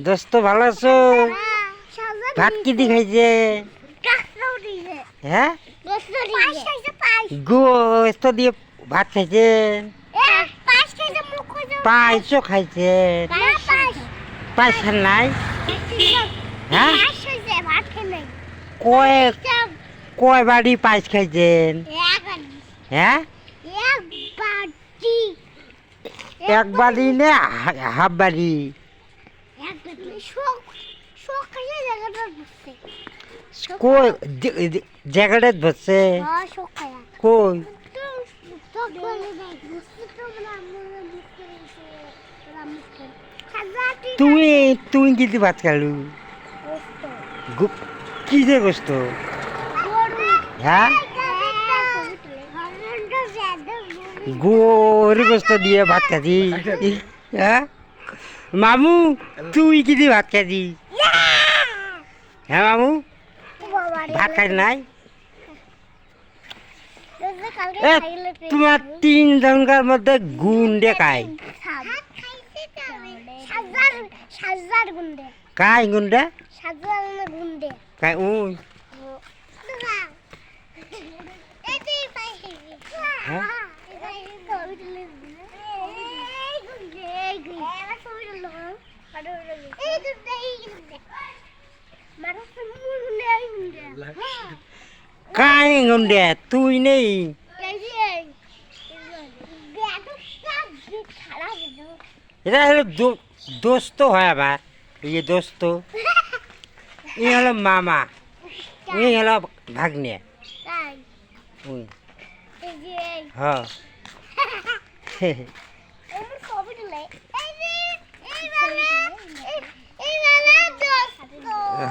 দোস্ত ভালো আছো? ভাত কি দি খাইছে? হ্যাঁ গোস্ত দিয়ে ভাত খাইছে, পায়েসও খাইছে। পায়েস খান নাই? হ্যাঁ কয় বাড়ি পায়েস খাইছেন? হ্যাঁ এক বাড়ি না হাফ বাড়ি? কই জায়গাটা বসছে কই? তুই তুই কি ভাত খালু? কি যে গোস্ত? হ্যাঁ গরু গোস্ত দিয়ে ভাত খাচ্ছি। হ্যাঁ মামু তুই কি দিয়ে ভাত খাচ্ছি? হ্যাঁ মামু ভাত খাই নাই? তোমার তিন জনকার মধ্যে গুন্ডে কাই? কাই গুন্ডে? কাই ওই কাই গুন্ডে তুই নেই? এটা হলো দোস্ত হয় আমার, এই দোস্ত, এই হলো মামা, এই হলো ভাগ্নে।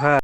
হ্যাঁ